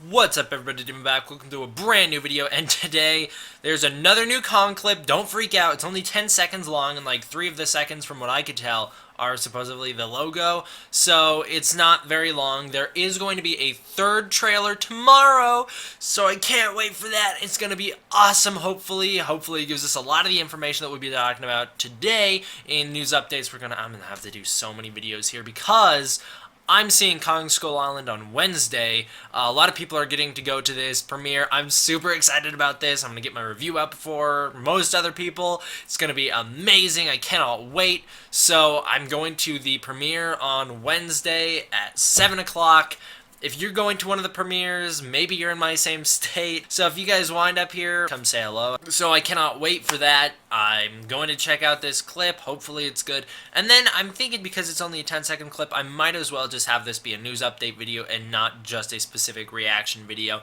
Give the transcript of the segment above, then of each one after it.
What's up, everybody? Jimmy back. Welcome to a brand new video, and today there's another new Kong clip. Don't freak out. It's only 10 seconds long, and like 3 of the seconds, from what I could tell, are supposedly the logo. So it's not very long. There is going to be a third trailer tomorrow, so I can't wait for that. It's going to be awesome. Hopefully it gives us a lot of the information that we'll be talking about today in news updates. I'm gonna have to do so many videos here because I'm seeing Kong Skull Island on Wednesday. A lot of people are getting to go to this premiere. I'm super excited about this. I'm going to get my review up before most other people. It's going to be amazing. I cannot wait. So I'm going to the premiere on Wednesday at 7 o'clock. If you're going to one of the premieres, maybe you're in my same state. So if you guys wind up here, come say hello. So I cannot wait for that. I'm going to check out this clip. Hopefully it's good. And then I'm thinking, because it's only a 10-second clip, I might as well just have this be a news update video and not just a specific reaction video.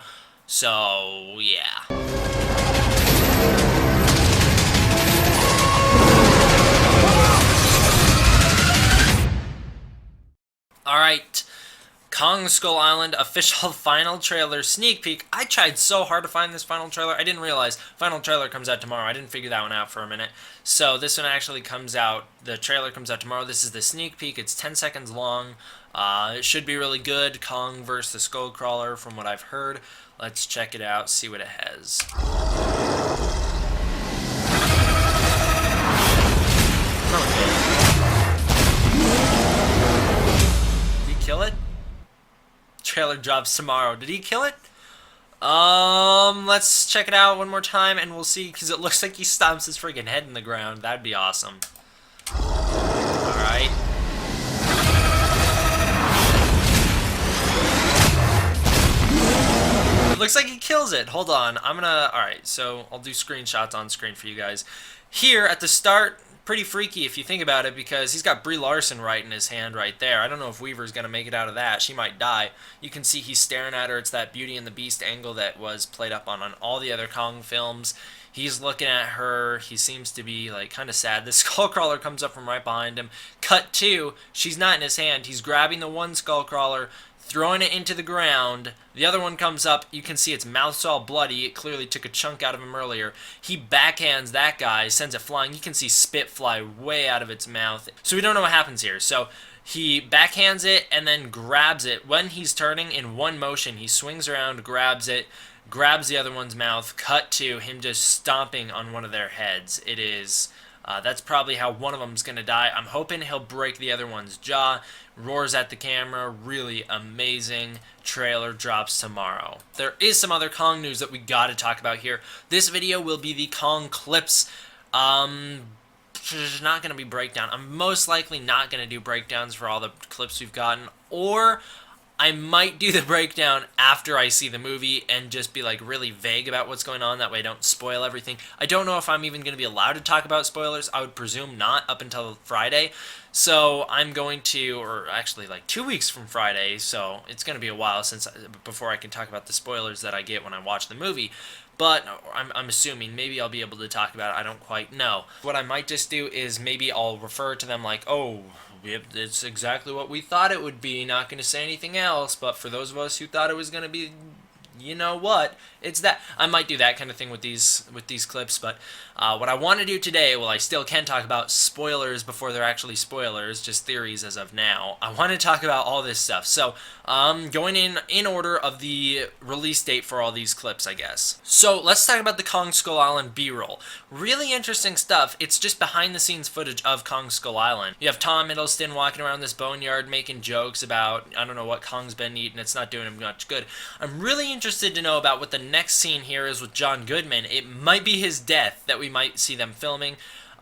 So, yeah. Alright. Kong Skull Island official final trailer sneak peek. I tried so hard to find this final trailer. I didn't realize final trailer comes out tomorrow. I didn't figure that one out for a minute. So this one actually comes out, the trailer comes out tomorrow. This is the sneak peek. It's 10 seconds long. It should be really good. Kong versus the Skull Crawler, from what I've heard. Let's check it out, see what it has. Did he kill it? Trailer drops tomorrow. Did he kill it? Let's check it out one more time and we'll see, because it looks like he stomps his freaking head in the ground. That'd be awesome. Alright. It looks like he kills it. Hold on. Alright, so I'll do screenshots on screen for you guys. Here, at the start, pretty freaky if you think about it, because he's got Brie Larson right in his hand right there. I don't know if Weaver's going to make it out of that. She might die. You can see he's staring at her. It's that Beauty and the Beast angle that was played up on all the other Kong films. He's looking at her. He seems to be like kind of sad. The Skullcrawler comes up from right behind him. Cut to, she's not in his hand. He's grabbing the one Skullcrawler, throwing it into the ground. The other one comes up. You can see its mouth's all bloody. It clearly took a chunk out of him earlier. He backhands that guy, sends it flying. You can see spit fly way out of its mouth. So we don't know what happens here. So he backhands it and then grabs it. When he's turning in one motion, he swings around, grabs it, grabs the other one's mouth. Cut to him just stomping on one of their heads. It is... that's probably how one of them's going to die. I'm hoping he'll break the other one's jaw. Roars at the camera. Really amazing. Trailer drops tomorrow. There is some other Kong news that we got to talk about here. This video will be the Kong clips. There's not going to be breakdown. I'm most likely not going to do breakdowns for all the clips we've gotten. Or I might do the breakdown after I see the movie and just be like really vague about what's going on. That way I don't spoil everything. I don't know if I'm even going to be allowed to talk about spoilers. I would presume not up until Friday. So I'm going to, or actually like 2 weeks from Friday, so it's going to be a while before I can talk about the spoilers that I get when I watch the movie. But I'm assuming maybe I'll be able to talk about it. I don't quite know. What I might just do is maybe I'll refer to them like, oh, it's exactly what we thought it would be. Not going to say anything else, but for those of us who thought it was going to be, you know what, it's that. I might do that kind of thing with these clips, but what I want to do today, well, I still can talk about spoilers before they're actually spoilers, just theories as of now. I want to talk about all this stuff. So going in order of the release date for all these clips, I guess. So let's talk about the Kong Skull Island B-roll. Really interesting stuff. It's just behind the scenes footage of Kong Skull Island. You have Tom Hiddleston walking around this boneyard making jokes about, I don't know what Kong's been eating. It's not doing him much good. I'm really interested to know about what the next scene here is with John Goodman. It might be his death that we might see them filming.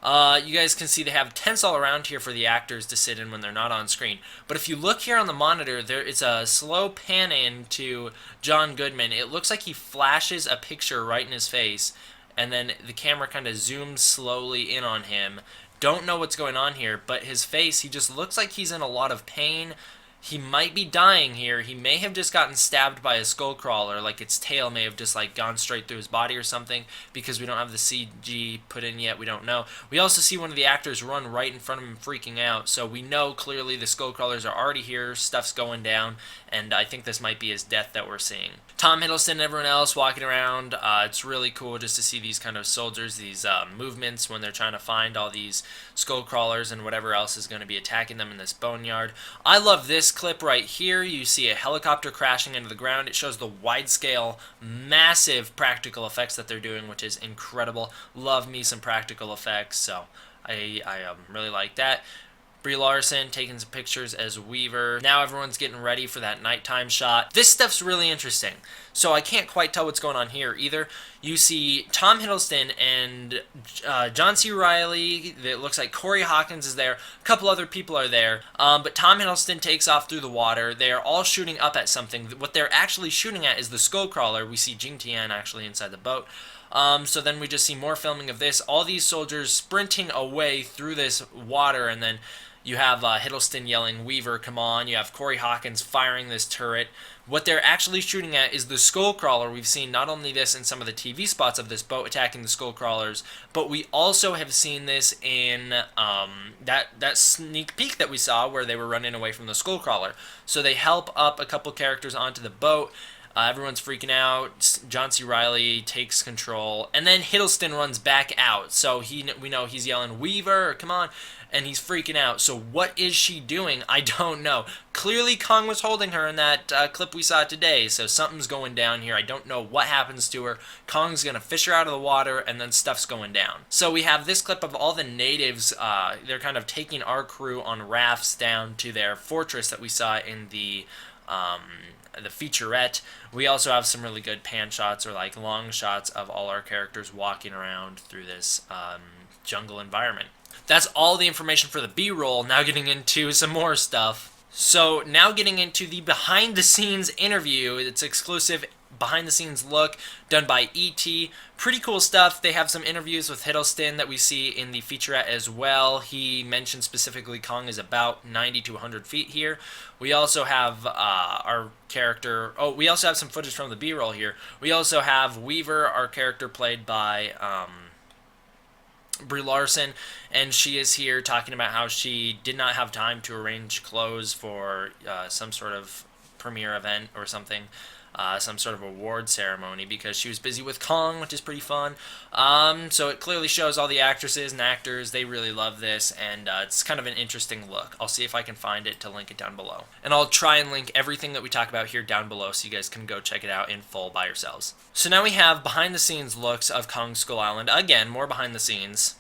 You guys can see they have tents all around here for the actors to sit in when they're not on screen. But if you look here on the monitor, there is a slow pan in to John Goodman. It looks like he flashes a picture right in his face, and then the camera kind of zooms slowly in on him. Don't know what's going on here, but his face, he just looks like he's in a lot of pain. He might be dying here. He may have just gotten stabbed by a skull crawler, like its tail may have just like gone straight through his body or something, because we don't have the CG put in yet. We don't know. We also see one of the actors run right in front of him freaking out, so we know clearly the skull crawlers are already here, stuff's going down, and I think this might be his death that we're seeing. Tom Hiddleston and everyone else walking around. It's really cool just to see these kind of soldiers, these movements when they're trying to find all these skull crawlers and whatever else is going to be attacking them in this boneyard. I love this clip right here. You see a helicopter crashing into the ground. It shows the wide-scale, massive practical effects that they're doing, which is incredible. Love me some practical effects, so I really like that. Brie Larson taking some pictures as Weaver. Now everyone's getting ready for that nighttime shot. This stuff's really interesting. So I can't quite tell what's going on here either. You see Tom Hiddleston and John C. Reilly. It looks like Corey Hawkins is there. A couple other people are there. But Tom Hiddleston takes off through the water. They are all shooting up at something. What they're actually shooting at is the skull crawler. We see Jing Tian actually inside the boat. So then we just see more filming of this. All these soldiers sprinting away through this water, and then you have Hiddleston yelling, "Weaver, come on." You have Corey Hawkins firing this turret. What they're actually shooting at is the skull crawler. We've seen not only this in some of the TV spots of this boat attacking the skull crawlers, but we also have seen this in that sneak peek that we saw where they were running away from the skull crawler. So they help up a couple characters onto the boat. Everyone's freaking out. John C. Reilly takes control, and then Hiddleston runs back out. So we know he's yelling, "Weaver, come on," and he's freaking out. So what is she doing? I don't know. Clearly, Kong was holding her in that clip we saw today, so something's going down here. I don't know what happens to her. Kong's gonna fish her out of the water, and then stuff's going down. So we have this clip of all the natives. They're kind of taking our crew on rafts down to their fortress that we saw in the featurette. We also have some really good pan shots or like long shots of all our characters walking around through this jungle environment. That's all the information for the B-roll. Now getting into some more stuff. So now getting into the behind the scenes interview. It's exclusive behind the scenes look done by E.T. Pretty cool stuff. They have some interviews with Hiddleston that we see in the featurette as well. He mentioned specifically Kong is about 90 to 100 feet here. We also have our character... Oh, we also have some footage from the B-roll here. We also have Weaver, our character played by Brie Larson, and she is here talking about how she did not have time to arrange clothes for some sort of premiere event or something. Some sort of award ceremony because she was busy with Kong, which is pretty fun. So it clearly shows all the actresses and actors. They really love this, and it's kind of an interesting look. I'll see if I can find it to link it down below. And I'll try and link everything that we talk about here down below so you guys can go check it out in full by yourselves. So now we have behind-the-scenes looks of Kong Skull Island. Again, more behind the scenes.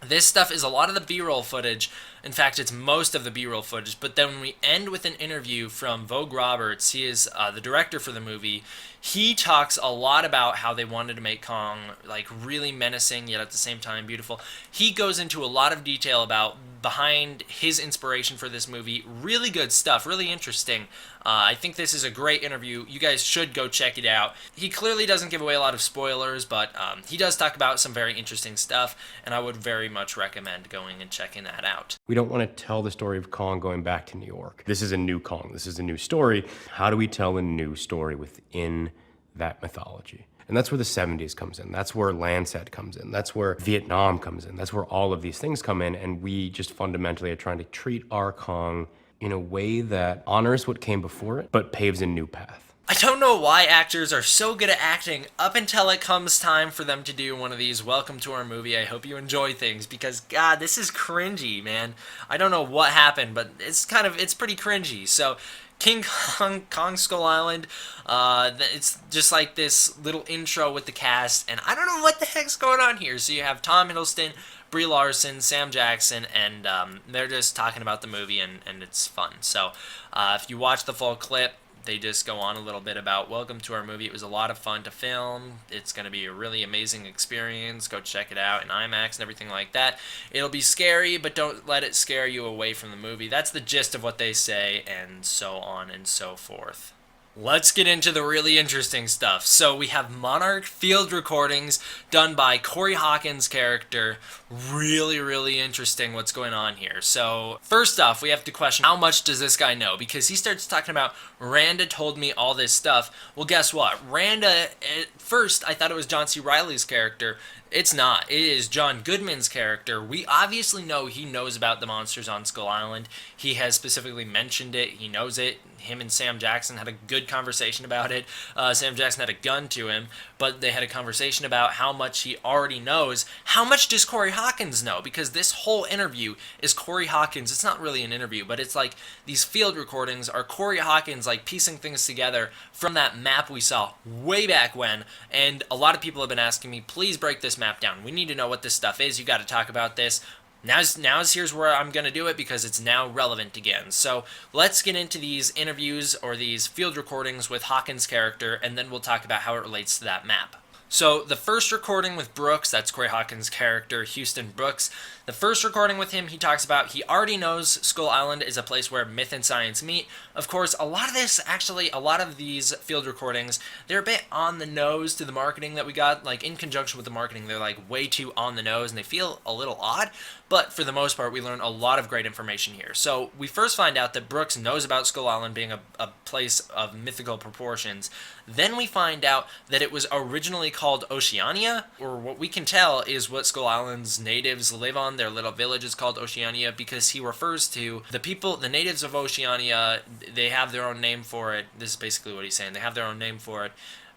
This stuff is a lot of the B-roll footage. In fact, it's most of the B-roll footage. But then we end with an interview from Vogue Roberts. He is the director for the movie. He talks a lot about how they wanted to make Kong like really menacing, yet at the same time beautiful. He goes into a lot of detail about behind his inspiration for this movie. Really good stuff, really interesting. I think this is a great interview. You guys should go check it out. He clearly doesn't give away a lot of spoilers, but he does talk about some very interesting stuff, and I would very much recommend going and checking that out. We don't want to tell the story of Kong going back to New York. This is a new Kong. This is a new story. How do we tell a new story within that mythology? And that's where the 70s comes in. That's where Lancet comes in. That's where Vietnam comes in. That's where all of these things come in, and we just fundamentally are trying to treat our Kong in a way that honors what came before it, but paves a new path. I don't know why actors are so good at acting up until it comes time for them to do one of these welcome to our movie, I hope you enjoy things, because God, this is cringy, man. I don't know what happened, but it's pretty cringy. So King Kong Skull Island, it's just like this little intro with the cast, and I don't know what the heck's going on here. So you have Tom Hiddleston, Brie Larson, Sam Jackson, and they're just talking about the movie, and it's fun. So if you watch the full clip, they just go on a little bit about welcome to our movie. It was a lot of fun to film. It's going to be a really amazing experience. Go check it out in IMAX and everything like that. It'll be scary, but don't let it scare you away from the movie. That's the gist of what they say, and so on and so forth. Let's get into the really interesting stuff. So we have Monarch field recordings done by Corey Hawkins' character. Really, really interesting what's going on here. So first off, we have to question how much does this guy know? Because he starts talking about Randa told me all this stuff. Well, guess what? Randa, at first, I thought it was John C. Reilly's character. It's not. It is John Goodman's character. We obviously know he knows about the monsters on Skull Island. He has specifically mentioned it. He knows it. Him and Sam Jackson had a good conversation about it. Sam Jackson had a gun to him, but they had a conversation about how much he already knows. How much does Corey Hawkins know? Because this whole interview is Corey Hawkins. It's not really an interview, but it's like these field recordings are Corey Hawkins like piecing things together from that map we saw way back when. And a lot of people have been asking me, please break this map down. We need to know what this stuff is. You got to talk about this. Now's here's where I'm going to do it because it's now relevant again. So let's get into these interviews or these field recordings with Hawkins' character, and then we'll talk about how it relates to that map. So the first recording with Brooks, that's Corey Hawkins' character, Houston Brooks. The first recording with him, he talks about he already knows Skull Island is a place where myth and science meet. Of course, a lot of these field recordings, they're a bit on the nose to the marketing that we got. Like, in conjunction with the marketing, they're like way too on the nose and they feel a little odd. But for the most part, we learn a lot of great information here. So we first find out that Brooks knows about Skull Island being a place of mythical proportions. Then we find out that it was originally called Oceania, or what we can tell is what Skull Island's natives live on. Their little village is called Oceania because he refers to the people, the natives of Oceania. They have their own name for it. This is basically what he's saying. They have their own name for it,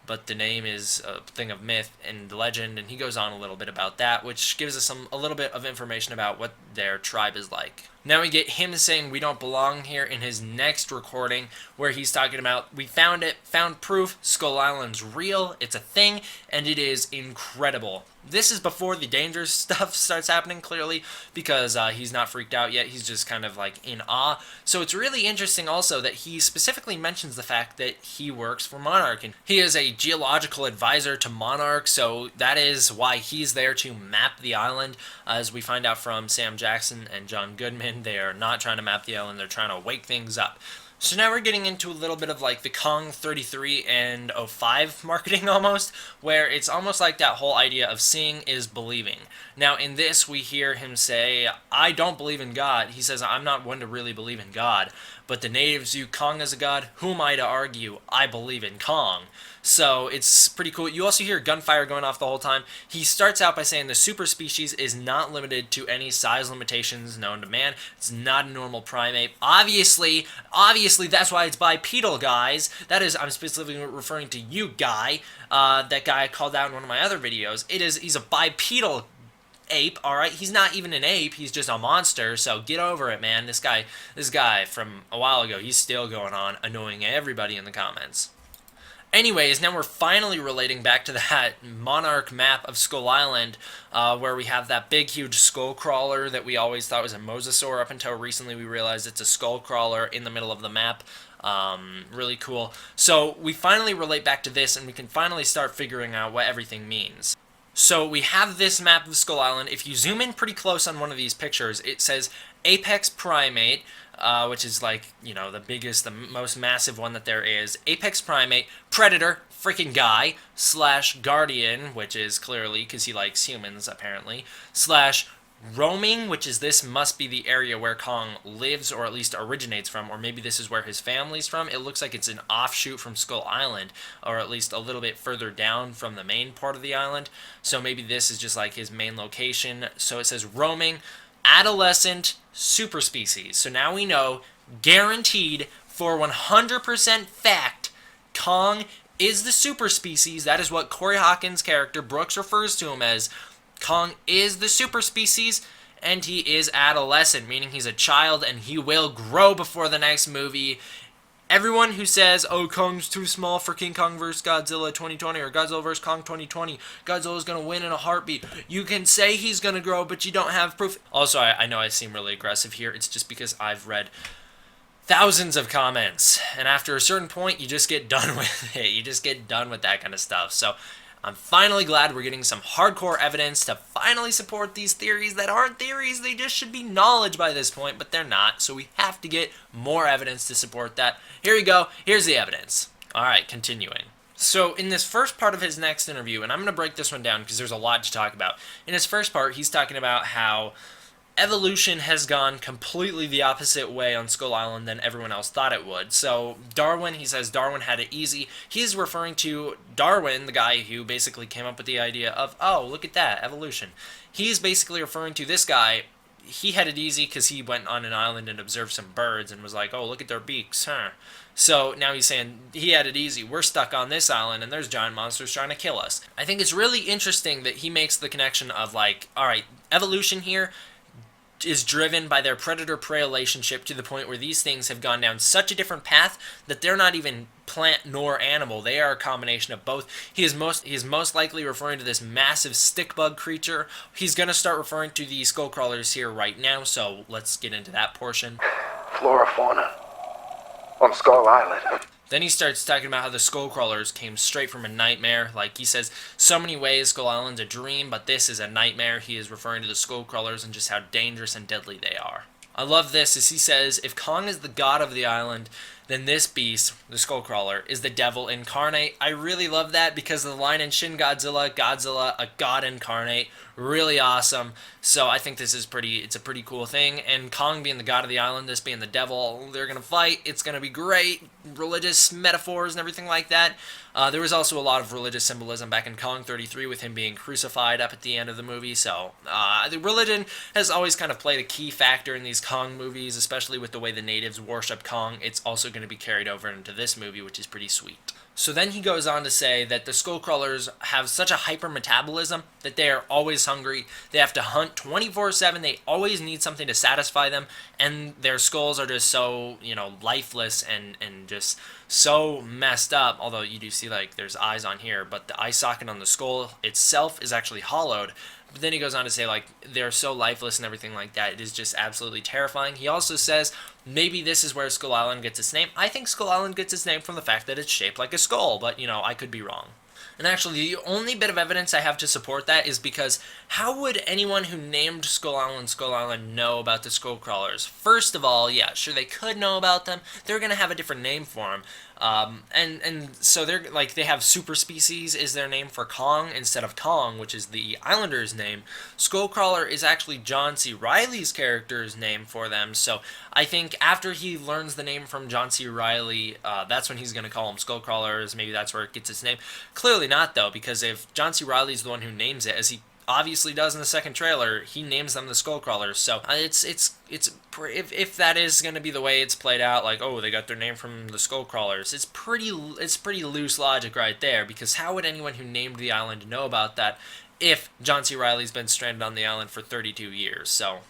but the name is a thing of myth and legend, and he goes on a little bit about that, which gives us a little bit of information about what their tribe is like. Now we get him saying we don't belong here in his next recording, where he's talking about we found proof, Skull Island's real, it's a thing, and it is incredible. This is before the dangerous stuff starts happening, clearly, because he's not freaked out yet. He's just kind of like in awe. So it's really interesting also that he specifically mentions the fact that he works for Monarch, and he is a geological advisor to Monarch, so that is why he's there to map the island. As we find out from Sam Jackson and John Goodman, they are not trying to map the island, they're trying to wake things up. So now we're getting into a little bit of like the Kong 33 and 05 marketing almost, where it's almost like that whole idea of seeing is believing. Now in this we hear him say, I don't believe in God. He says, I'm not one to really believe in God, but the natives view Kong as a god. Who am I to argue? I believe in Kong. So it's pretty cool. You also hear gunfire going off the whole time. He starts out by saying the super species is not limited to any size limitations known to man. It's not a normal primate. Obviously, that's why it's bipedal, guys. That is, I'm specifically referring to you, Guy. That guy I called out in one of my other videos. He's a bipedal ape, alright? He's not even an ape, he's just a monster, so get over it, man. This guy from a while ago, he's still going on, annoying everybody in the comments. Anyways, now we're finally relating back to that Monarch map of Skull Island, where we have that big, huge skull crawler that we always thought was a mosasaur. Up until recently, we realized it's a skull crawler in the middle of the map. Really cool. So we finally relate back to this, and we can finally start figuring out what everything means. So we have this map of Skull Island. If you zoom in pretty close on one of these pictures, it says Apex Primate, which is like, you know, the biggest, the most massive one that there is. Apex Primate, Predator, freaking guy, / Guardian, which is clearly, because he likes humans, apparently, / Roaming, which is this must be the area where Kong lives, or at least originates from, or maybe this is where his family's from. It looks like it's an offshoot from Skull Island, or at least a little bit further down from the main part of the island. So maybe this is just like his main location. So it says roaming, adolescent, super species. So now we know, guaranteed, for 100% fact, Kong is the super species. That is what Corey Hawkins' character, Brooks, refers to him as. Kong is the super species, and he is adolescent, meaning he's a child, and he will grow before the next movie. Everyone who says, oh, Kong's too small for King Kong vs. Godzilla 2020, or Godzilla vs. Kong 2020, Godzilla's going to win in a heartbeat. You can say he's going to grow, but you don't have proof. Also, I know I seem really aggressive here. It's just because I've read thousands of comments, and after a certain point, you just get done with it. You just get done with that kind of stuff. So I'm finally glad we're getting some hardcore evidence to finally support these theories that aren't theories. They just should be knowledge by this point, but they're not. So we have to get more evidence to support that. Here we go. Here's the evidence. All right, continuing. So in this first part of his next interview, and I'm going to break this one down because there's a lot to talk about. In his first part, he's talking about how evolution has gone completely the opposite way on Skull Island than everyone else thought it would. So Darwin, he says Darwin had it easy. He's referring to Darwin, the guy who basically came up with the idea of, oh, look at that, evolution. He's basically referring to this guy. He had it easy because he went on an island and observed some birds and was like, oh, look at their beaks, huh? So now he's saying he had it easy. We're stuck on this island and there's giant monsters trying to kill us. I think it's really interesting that he makes the connection of like, all right, evolution here is driven by their predator-prey relationship to the point where these things have gone down such a different path that they're not even plant nor animal. They are a combination of both. He is most likely referring to this massive stick bug creature. He's going to start referring to the skull crawlers here right now, so let's get into that portion. Flora fauna on Skull Island. Then he starts talking about how the skull crawlers came straight from a nightmare. Like he says, so many ways Skull Island's a dream, but this is a nightmare. He is referring to the skull crawlers and just how dangerous and deadly they are. I love this as he says, if Kong is the god of the island, then this beast, the Skullcrawler, is the devil incarnate. I really love that because of the line in Shin Godzilla, Godzilla, a god incarnate, really awesome. So I think this is it's a pretty cool thing. And Kong being the god of the island, this being the devil, they're going to fight. It's going to be great. Religious metaphors and everything like that. There was also a lot of religious symbolism back in Kong 33 with him being crucified up at the end of the movie. So the religion has always kind of played a key factor in these Kong movies, especially with the way the natives worship Kong. It's also going to be carried over into this movie, which is pretty sweet. So then he goes on to say that the Skullcrawlers have such a hyper metabolism that they are always hungry. They have to hunt 24/7. They always need something to satisfy them, and their skulls are just so, lifeless and just so messed up. Although you do see like there's eyes on here, but the eye socket on the skull itself is actually hollowed. But then he goes on to say, like, they're so lifeless and everything like that. It is just absolutely terrifying. He also says maybe this is where Skull Island gets its name. I think Skull Island gets its name from the fact that it's shaped like a skull, but, I could be wrong. And actually, the only bit of evidence I have to support that is because how would anyone who named Skull Island know about the Skullcrawlers? First of all, yeah, sure, they could know about them. They're going to have a different name for them. And so they're like, they have super species is their name for Kong instead of Kong, which is the Islander's name. Skullcrawler is actually John C. Reilly's character's name for them. So I think after he learns the name from John C. Reilly, that's when he's going to call them Skullcrawlers. Maybe that's where it gets its name. Clearly not, though, because if John C. Reilly's the one who names it, as he obviously does in the second trailer, he names them the Skullcrawlers. So if that is going to be the way it's played out, like, oh, they got their name from the Skullcrawlers, it's pretty loose logic right there, because how would anyone who named the island know about that if John C. Reilly's been stranded on the island for 32 years? So,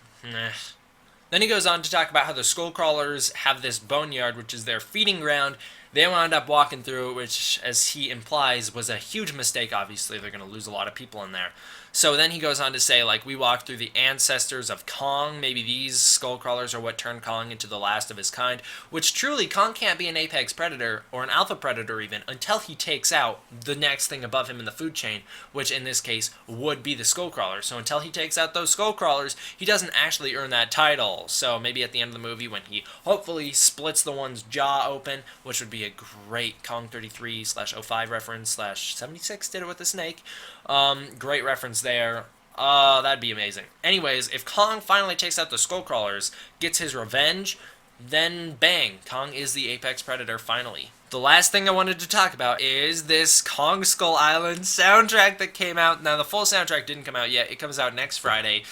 Then he goes on to talk about how the Skullcrawlers have this boneyard, which is their feeding ground. They wound up walking through it, which, as he implies, was a huge mistake. Obviously, they're going to lose a lot of people in there. So then he goes on to say, like, we walked through the ancestors of Kong. Maybe these Skullcrawlers are what turned Kong into the last of his kind, which truly, Kong can't be an apex predator, or an alpha predator even, until he takes out the next thing above him in the food chain, which in this case would be the Skullcrawler. So until he takes out those Skullcrawlers, he doesn't actually earn that title. So maybe at the end of the movie, when he hopefully splits the one's jaw open, which would be a great Kong 33/05 reference, /76 did it with the snake. Great reference there. That'd be amazing. Anyways, if Kong finally takes out the Skullcrawlers, gets his revenge, then bang, Kong is the apex predator finally. The last thing I wanted to talk about is this Kong Skull Island soundtrack that came out. Now, the full soundtrack didn't come out yet. It comes out next Friday.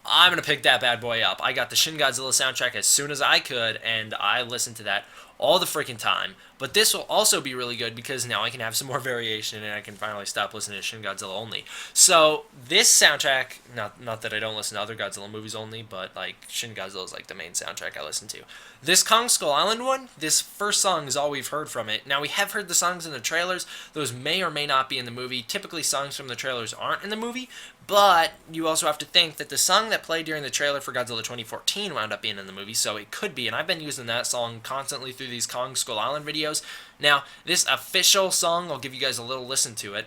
I'm going to pick that bad boy up. I got the Shin Godzilla soundtrack as soon as I could, and I listened to that all the freaking time. But this will also be really good because now I can have some more variation and I can finally stop listening to Shin Godzilla only. So this soundtrack, not that I don't listen to other Godzilla movies only, but like Shin Godzilla is like the main soundtrack I listen to. This Kong Skull Island one, this first song is all we've heard from it. Now we have heard the songs in the trailers. Those may or may not be in the movie. Typically songs from the trailers aren't in the movie, but you also have to think that the song that played during the trailer for Godzilla 2014 wound up being in the movie, so it could be, and I've been using that song constantly through these Kong Skull Island videos. Now, this official song, I'll give you guys a little listen to it.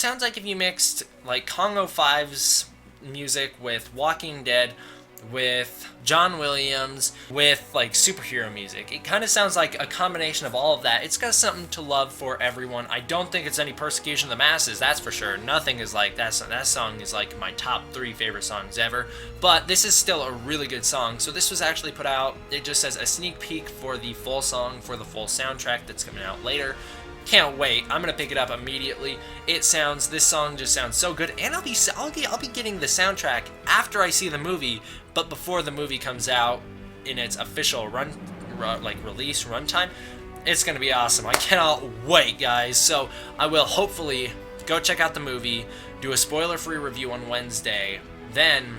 sounds like if you mixed like Congo 5's music with Walking Dead, with John Williams, with like superhero music. It kind of sounds like a combination of all of that. It's got something to love for everyone. I don't think it's any persecution of the masses, that's for sure. Nothing is like that. That song is like my top 3 favorite songs ever. But this is still a really good song. So this was actually put out, it just says a sneak peek for the full song, for the full soundtrack that's coming out later. Can't wait. I'm gonna pick it up immediately. This song just sounds so good, and I'll be getting the soundtrack after I see the movie, but before the movie comes out in its official release runtime. It's gonna be awesome. I cannot wait, guys. So I will hopefully go check out the movie, do a spoiler-free review on Wednesday, then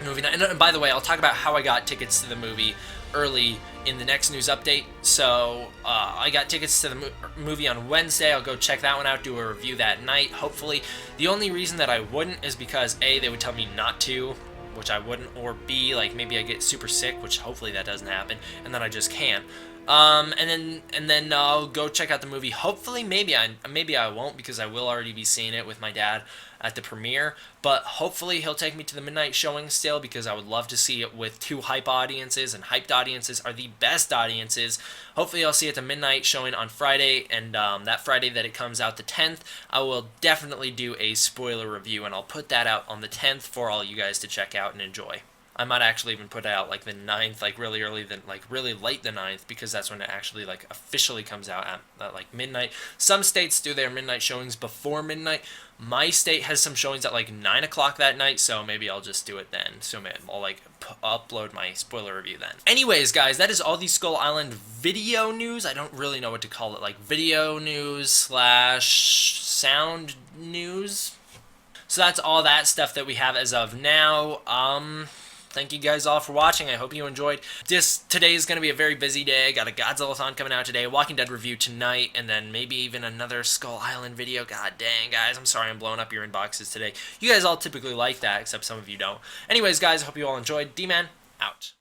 movie night. And by the way, I'll talk about how I got tickets to the movie early in the next news update. So I got tickets to the movie on Wednesday. I'll go check that one out, do a review that night, hopefully. The only reason that I wouldn't is because A, they would tell me not to, which I wouldn't, or B, like maybe I get super sick, which hopefully that doesn't happen, and then I just can't. And then I'll go check out the movie. Hopefully, maybe I won't, because I will already be seeing it with my dad at the premiere. But hopefully he'll take me to the midnight showing still, because I would love to see it with 2 hype audiences, and hyped audiences are the best audiences. Hopefully I'll see it at the midnight showing on Friday, and that Friday that it comes out, the 10th, I will definitely do a spoiler review, and I'll put that out on the 10th for all you guys to check out and enjoy. I might actually even put it out like the 9th, like really early, like really late the 9th, because that's when it actually like officially comes out at like midnight. Some states do their midnight showings before midnight. My state has some showings at like 9 o'clock that night, so maybe I'll just do it then. So maybe I'll like upload my spoiler review then. Anyways, guys, that is all the Skull Island video news. I don't really know what to call it, like video news / sound news. So that's all that stuff that we have as of now. Thank you guys all for watching. I hope you enjoyed. Today is going to be a very busy day. I got a Godzilla-thon coming out today, Walking Dead review tonight, and then maybe even another Skull Island video. God dang, guys. I'm sorry I'm blowing up your inboxes today. You guys all typically like that, except some of you don't. Anyways, guys, I hope you all enjoyed. D-Man, out.